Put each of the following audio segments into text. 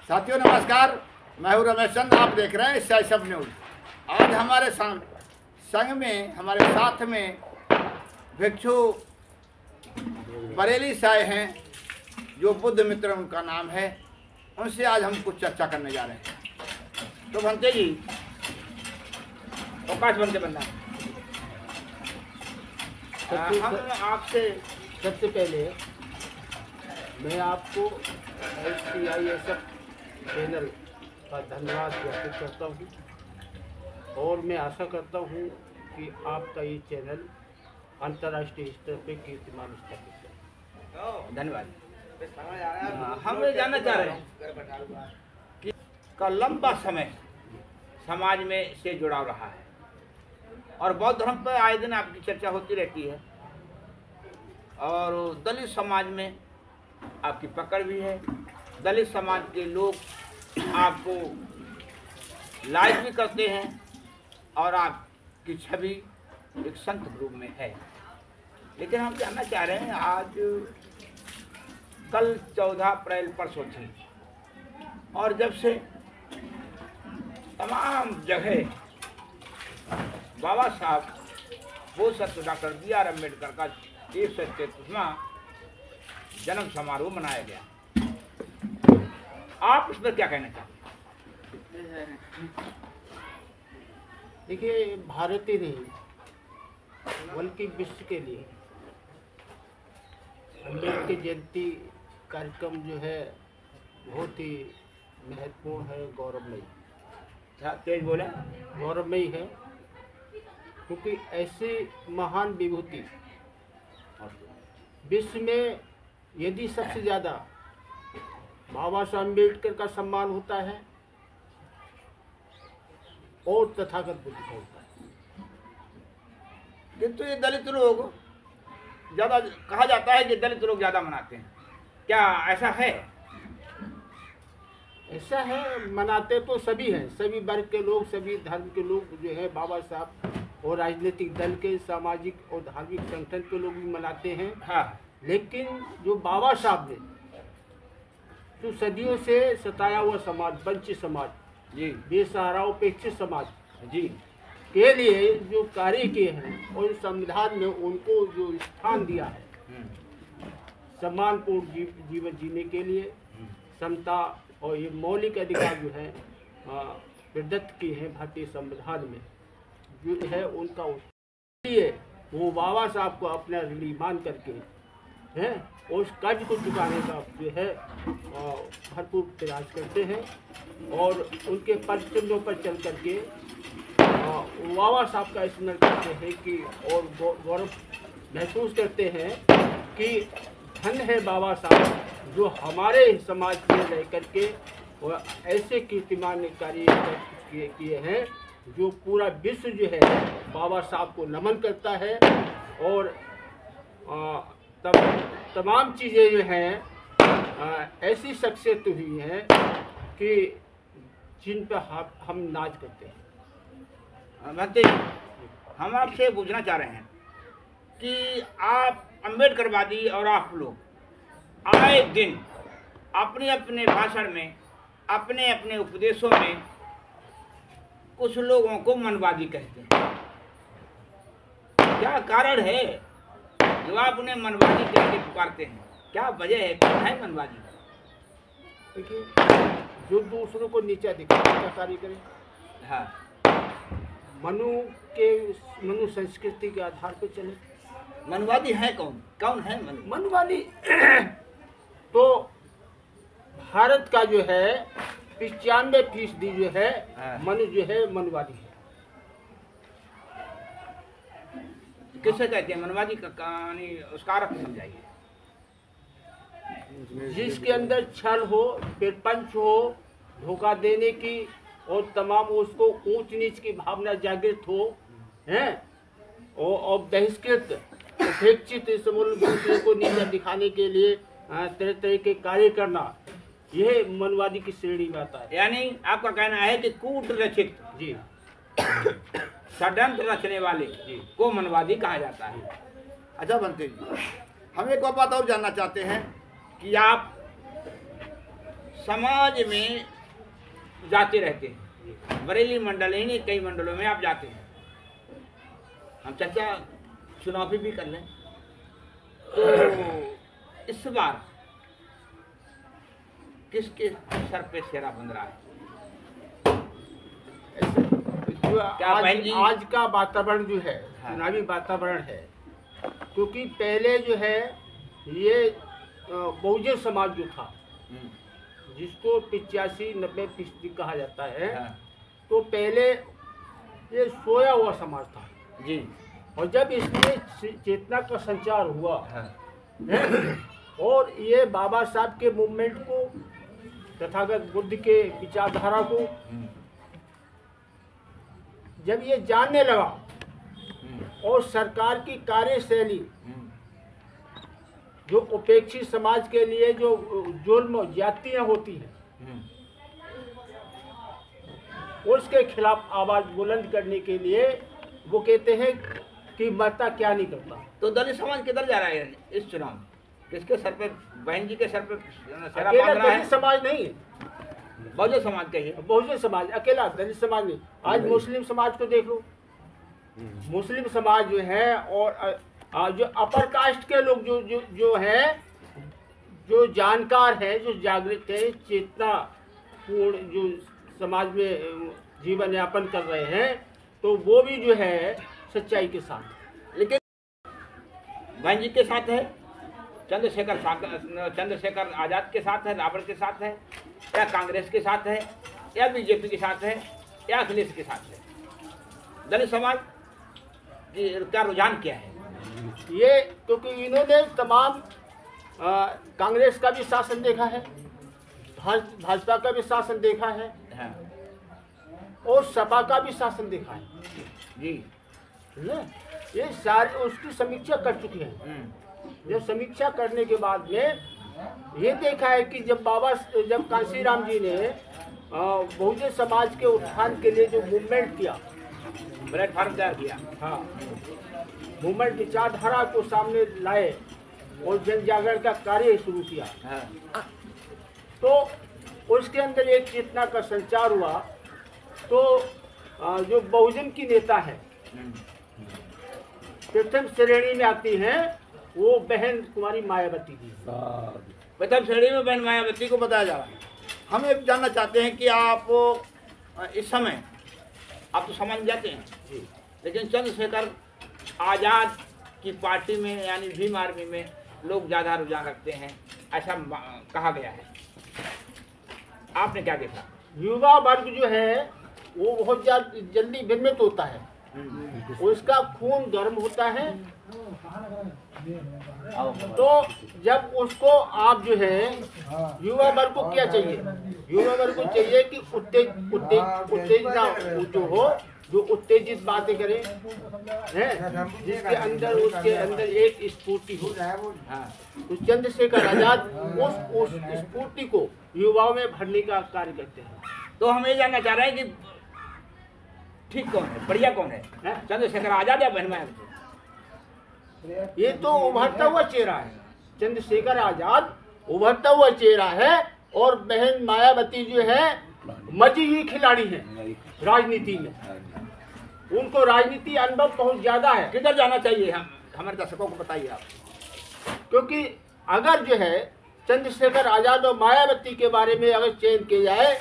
साथियों नमस्कार, मैं हूं रमेश चंद। आप देख रहे हैं साई सब न्यूज। आज हमारे संग में हमारे साथ में भिक्षु बरेली साई हैं, जो बुद्ध मित्र उनका नाम है। उनसे आज हम कुछ चर्चा करने जा रहे हैं। तो भंते जी, अवकाश बनते बनना हम आपसे सबसे पहले मैं आपको SCISF चैनल का धन्यवाद व्यक्त करता हूँ और मैं आशा करता हूँ कि आपका ये चैनल अंतर्राष्ट्रीय स्तर पे कीर्तिमान स्थापित है। धन्यवाद। हम ये जानना चाह रहे हैं कि का लंबा समय समाज में से जुड़ा रहा है और बौद्ध धर्म पर आए दिन आपकी चर्चा होती रहती है और दलित समाज में आपकी पकड़ भी है। दलित समाज के लोग आपको लाइक भी करते हैं और आपकी छवि एक संत रूप में है। लेकिन हम जानना चाह रहे हैं, आज कल 14 अप्रैल परसों थी और जब से तमाम जगह बाबा साहब वो सत्य डॉक्टर BR अम्बेडकर का 133वां जन्म समारोह मनाया गया। आप इस पर क्या कहना चाहते हैं? देखिए, भारत ही नहीं बल्कि विश्व के लिए अम्बेडकर जयंती कार्यक्रम जो है बहुत ही महत्वपूर्ण है, गौरवमयी। तेज बोले। गौरवमयी है क्योंकि ऐसे महान विभूति विश्व में यदि सबसे ज़्यादा बाबा साहब अम्बेडकर का सम्मान होता है और तथागत बुद्ध का होता है। किंतु ये दलित लोग ज़्यादा, कहा जाता है कि दलित लोग ज़्यादा मनाते हैं, क्या ऐसा है? ऐसा है, मनाते तो सभी हैं, सभी वर्ग के लोग, सभी धर्म के लोग जो है बाबा साहब और राजनीतिक दल के, सामाजिक और धार्मिक संगठन के लोग भी मनाते हैं। हाँ। लेकिन जो बाबा साहब ने जो सदियों से सताया हुआ समाज, वंचित समाज, जी, बेसहारा उपेक्षित समाज जी के लिए जो कार्य किए हैं और संविधान में उनको जो स्थान दिया है, सम्मानपूर्ण जीवन जीने के लिए, समता और ये मौलिक अधिकार जो है प्रदत्त किए हैं भारतीय संविधान में, जो है उनका लिए वो बाबा साहब को अपना ऋणी मान करके हैं और उस कर्ज को चुकाने का जो है भरपूर प्रयास करते हैं और उनके परिश्रमों पर चल करके बाबा साहब का स्मरण करते हैं कि और गौरव महसूस करते हैं कि धन है बाबा साहब जो हमारे समाज में रह करके और ऐसे कीर्तिमान कार्य किए हैं जो पूरा विश्व जो है बाबा साहब को नमन करता है और तमाम चीज़ें जो हैं ऐसी शख्सियत हुई हैं कि जिन पर हम नाज करते हैं। भक्ति, हम आपसे पूछना चाह रहे हैं कि आप अम्बेडकरवादी और आप लोग आए दिन अपने अपने भाषण में, अपने अपने उपदेशों में कुछ लोगों को मनवादी कहते हैं। क्या कारण है जो आप उन्हें मनवादी कह के पुकारते हैं? क्या वजह है, कौन है मनवादी? देखिए, जो दूसरों को नीचा दिखाने का कार्य करे, हाँ, मनु संस्कृति के आधार पर चले। मनवादी है कौन? कौन है मनवादी? तो भारत का जो है 95% जो है मनु जो है मनवादी है। किसे कहते हैं मनवादी का कहानी, उसका अर्थ समझाइए। जिसके अंदर छल हो, प्रपंच हो, धोखा देने की और तमाम उसको ऊंच नीच की भावना जागृत हो, हैं, और बहिष्कृत उपेक्षित दूसरे को नीचा दिखाने के लिए तरह तरह के कार्य करना, यह मनवादी की श्रेणी में आता है। यानी आपका कहना है कि कूट रचित, जी, षड्यंत्र रचने वाले को मनवादी कहा जाता है। अच्छा बनते जी, हम एक और बात और जानना चाहते हैं कि आप समाज में जाते रहते हैं, बरेली मंडल ही नहीं कई मंडलों में आप जाते हैं। हम चर्चा चुनाव पे भी कर लें। तो इस बार किसके सर पे सेरा बंध रहा है? क्या आज का वातावरण जो है, हाँ। चुनावी वातावरण है, क्योंकि पहले जो है ये बहुजन समाज जो था, जिसको 85-90% कहा जाता है, हाँ। तो पहले ये सोया हुआ समाज था जी। और जब इसमें चेतना का संचार हुआ, हाँ। है, और ये बाबा साहब के मूवमेंट को, तथागत बुद्ध के विचारधारा को जब ये जानने लगा और सरकार की कार्यशैली जो उपेक्षित समाज के लिए जो जुल्म ज्यादतियां होती हैं, उसके खिलाफ आवाज बुलंद करने के लिए वो कहते हैं कि मरता क्या नहीं करता। तो दलित समाज किधर जा रहा है इस चुनाव में? किसके सर पे, बहन जी के सर पे सेरा अकेला बांध रहा है? दलित समाज नहीं है, बहुजन समाज का ही। बहुजन समाज, अकेला दलित समाज नहीं। आज मुस्लिम समाज को देख लो, मुस्लिम समाज जो है और जो अपर कास्ट के लोग जो है, जो जानकार है, जो जागृत है, चेतना पूर्ण जो समाज में जीवन यापन कर रहे हैं, तो वो भी जो है सच्चाई के साथ। लेकिन बहन जी के साथ है, चंद्रशेखर आजाद के साथ है, रावण के साथ है, या कांग्रेस के साथ है, या बीजेपी के साथ है, या अखिलेश के साथ है? दलित समाज का रुझान क्या है? ये क्योंकि इन्होंने तमाम कांग्रेस का भी शासन देखा है, भाजपा का भी शासन देखा है, हाँ। और सपा का भी शासन देखा है जी। ना, ये सारे उसकी समीक्षा कर चुके हैं। जब समीक्षा करने के बाद में ये देखा है कि जब कांशीराम जी ने बहुजन समाज के उत्थान के लिए जो मूवमेंट किया, प्लेटफार्म तैयार किया, हाँ, मूवमेंट विचारधारा को सामने लाए और जन जागरण का कार्य शुरू किया, हाँ। तो उसके अंदर एक चेतना का संचार हुआ। तो जो बहुजन की नेता है, प्रथम श्रेणी में आती हैं वो बहन कुमारी मायावती जी। प्रथम श्रेणी में बहन मायावती को बताया जा रहा है। हम ये जानना चाहते हैं कि आप इस समय आप तो समझ जाते हैं जी, लेकिन चंद्रशेखर आजाद की पार्टी में यानी भीम आर्मी में लोग ज़्यादा रुझान रखते हैं, ऐसा कहा गया है। आपने क्या देखा? युवा वर्ग जो है वो बहुत जल्दी भ्रमित होता है, उसका खून गर्म होता है। तो जब उसको आप जो है युवा वर्ग को क्या चाहिए? युवा वर्ग को चाहिए कि उत्तेजना जो हो, जो उत्तेजित बातें करे, हैं, जिसके अंदर उसके अंदर एक स्फूर्ति हो। तो चंद्रशेखर आजाद उस स्फूर्ति को युवाओं में भरने का कार्य करते हैं। तो हम ये जानना चाह रहे हैं कि ठीक कौन है, बढ़िया कौन है, चंद्रशेखर आजाद या बहन मायावती? ये तो उभरता हुआ चेहरा है, चंद्रशेखर आजाद उभरता हुआ चेहरा है, और बहन मायावती जो है मजी हुई खिलाड़ी है राजनीति में, उनको राजनीति अनुभव बहुत ज्यादा है। किधर जाना चाहिए हम हमारे दर्शकों को बताइए आप। क्योंकि अगर जो है चंद्रशेखर आजाद और मायावती के बारे में अगर चयन किया जाए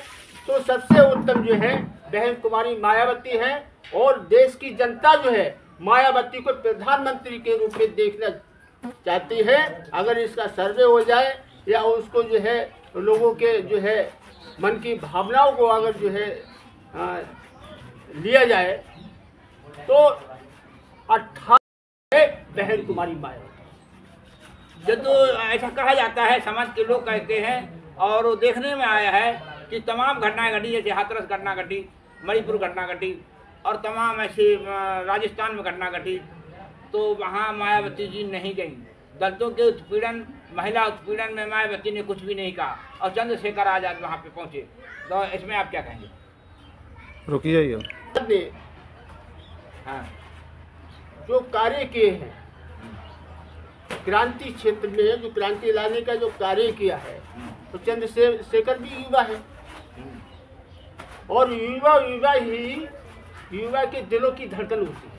तो सबसे उत्तम जो है बहन कुमारी मायावती है, और देश की जनता जो है मायावती को प्रधानमंत्री के रूप में देखना चाहती है। अगर इसका सर्वे हो जाए या उसको जो है लोगों के जो है मन की भावनाओं को अगर जो है लिया जाए तो 18 बहन कुमारी मायावती। जब तो ऐसा कहा जाता है, समाज के लोग कहते हैं, और वो देखने में आया है कि तमाम घटनाएं घटी, जैसे हाथरस घटना घटी, मणिपुर घटना घटी, और तमाम ऐसी राजस्थान में घटना घटी, तो वहाँ मायावती जी नहीं गई। दलितों के उत्पीड़न, महिला उत्पीड़न में मायावती ने कुछ भी नहीं कहा, और चंद्रशेखर आजाद वहाँ पे पहुँचे। तो इसमें आप क्या कहेंगे? रुकिए। हाँ, जो कार्य किए हैं क्रांति क्षेत्र में, जो क्रांति लाने का जो कार्य किया है, तो चंद्रशेखर भी युवा है, और युवा के दिलों की धड़कन होती है।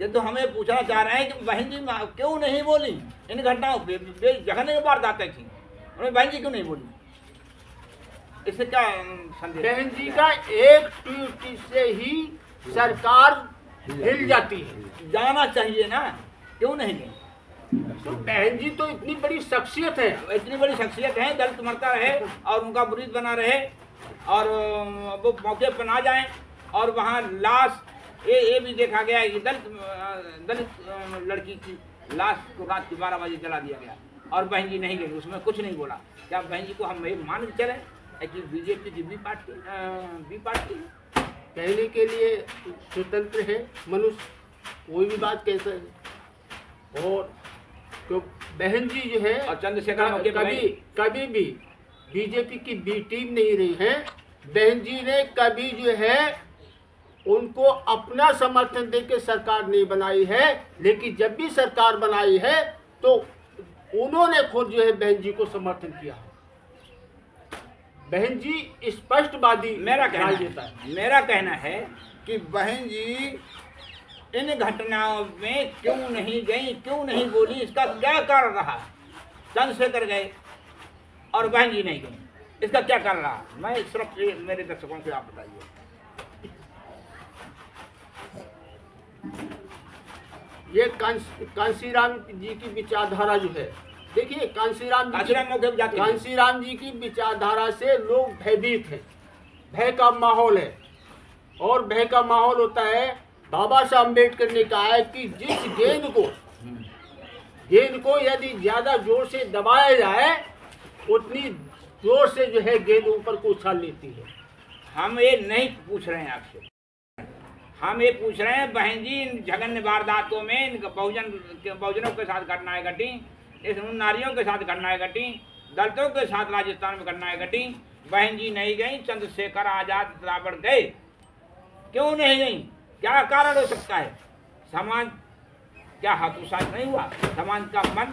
ये तो हमें पूछना चाह रहे हैं कि बहन जी क्यों नहीं बोली इन घटनाओं पे, जघन्य वारदातें थी, उन्हें बहन जी क्यों नहीं बोली? इससे क्या संदेश? बहन जी का एक ट्वीट से ही सरकार हिल जाती है। जाना चाहिए ना, क्यों नहीं गई? तो बहन जी तो इतनी बड़ी शख्सियत है, इतनी बड़ी शख्सियत है, दलित मरता रहे और उनका मुरीद बना रहे, और वो मौके पर ना जाएं, और वहाँ लाश ये भी देखा गया है कि दलित लड़की की लाश को रात के 12 बजे जला दिया गया, और बहन जी नहीं गई, उसमें कुछ नहीं बोला। क्या बहन जी को हम ये मान के चले कि बीजेपी की बी पार्टी कहने के लिए स्वतंत्र है मनुष्य, कोई भी बात कह सकते। और तो बहन जी जो है, और चंद्रशेखर कभी भी बीजेपी की बी टीम नहीं रही है। बहन जी ने कभी जो है उनको अपना समर्थन देकर सरकार नहीं बनाई है, लेकिन जब भी सरकार बनाई है तो उन्होंने खुद जो है बहन जी को समर्थन किया है। बहन जी स्पष्टवादी मेरा कहना है कि बहन जी इन घटनाओं में क्यों नहीं गई, क्यों नहीं बोली, इसका क्या कारण रहा? चंद्रशेखर गए और बहन जी नहीं गई, इसका क्या कारण रहा? मैं सिर्फ मेरे दर्शकों से आप बताइए। ये कांशीराम जी की विचारधारा जो है, देखिए कांशीराम जी की विचारधारा से लोग भयभीत हैं, भय का माहौल है। और भय का माहौल होता है, बाबा साहब अम्बेडकर ने कहा है कि जिस गेंद को यदि ज्यादा जोर से दबाया जाए उतनी जोर से जो है गेंद ऊपर को उछाल लेती है। हम ये नहीं पूछ रहे हैं आपसे, हम ये पूछ रहे हैं बहन जी इन जघन्य वारदातों में इन बहुजनों के साथ घटनाएं घटी, इस नारियों के साथ घटनाएं घटी, दलितों के साथ राजस्थान में घटनाएं घटी, बहन जी नहीं गई, चंद्रशेखर आजाद रावण गए, क्यों नहीं गई? क्या कारण हो सकता है? समाज क्या हतोत्साहित नहीं हुआ? समाज का मन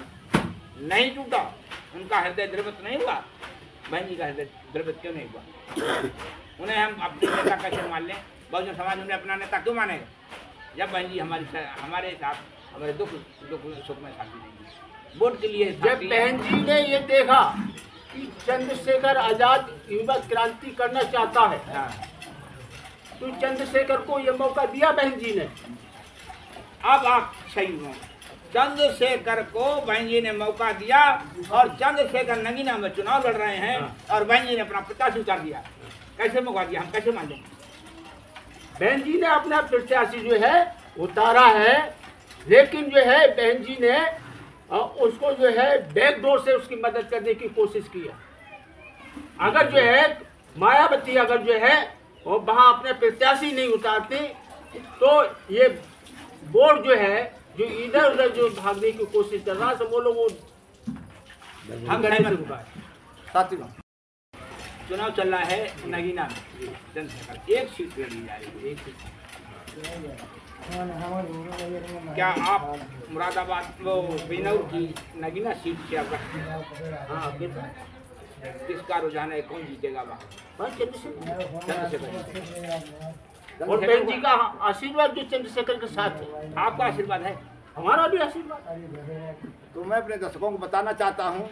नहीं टूटा? उनका हृदय द्रवित नहीं हुआ? बहन जी का हृदय द्रवित क्यों नहीं हुआ? उन्हें हम अपने नेता कैसे मान लें? बहुजन समाज उन्हें अपना नेता क्यों मानेगा जब बहन जी हमारे साथ हमारे दुख सुख में साथी देंगी? वोट के लिए जब बहन जी ने ये देखा कि चंद्रशेखर आजाद युवा क्रांति करना चाहता है, हाँ, तो चंद्रशेखर को ये मौका दिया बहन जी ने। अब आप सही हो, चंद्रशेखर को बहन जी ने मौका दिया और चंद्रशेखर नगीना में चुनाव लड़ रहे हैं, और बहन जी ने अपना प्रत्याशी उतार दिया। कैसे मौका दिया? हम कैसे मान लेंगे? बहन जी ने अपना प्रत्याशी जो है उतारा है, लेकिन जो है बहन जी ने उसको जो है बैकडोर से उसकी मदद करने की कोशिश किया। अगर जो है मायावती अगर जो है वो वहाँ अपने प्रत्याशी नहीं उतारती तो ये बोर्ड जो है जो इधर उधर जो भागने की कोशिश कर रहा है, सब वो लोग साथियों चुनाव चल रहा है नगीना में, चंद्रशेखर एक सीट लड़ी जा रही है, एक सीट। क्या आप मुरादाबाद वो बिनौर की नगीना सीट से अवगत हैं? हाँ, किसका रुझान है, कौन जीतेगा वहाँ? चंद्रशेखर। और बहन जी का आशीर्वाद जो चंद्रशेखर के साथ है। आपका आशीर्वाद है, हमारा भी आशीर्वाद। तो मैं अपने दर्शकों को बताना चाहता हूँ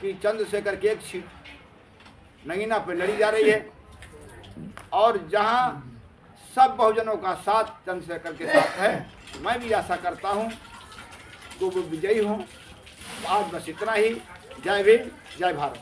कि चंद्रशेखर की एक सीट नगीना पे लड़ी जा रही है, और जहाँ सब बहुजनों का साथ चंद्रशेखर के साथ है, मैं भी आशा करता हूँ कि वो विजयी हों। आज बस इतना ही। जय भीम, जय भारत।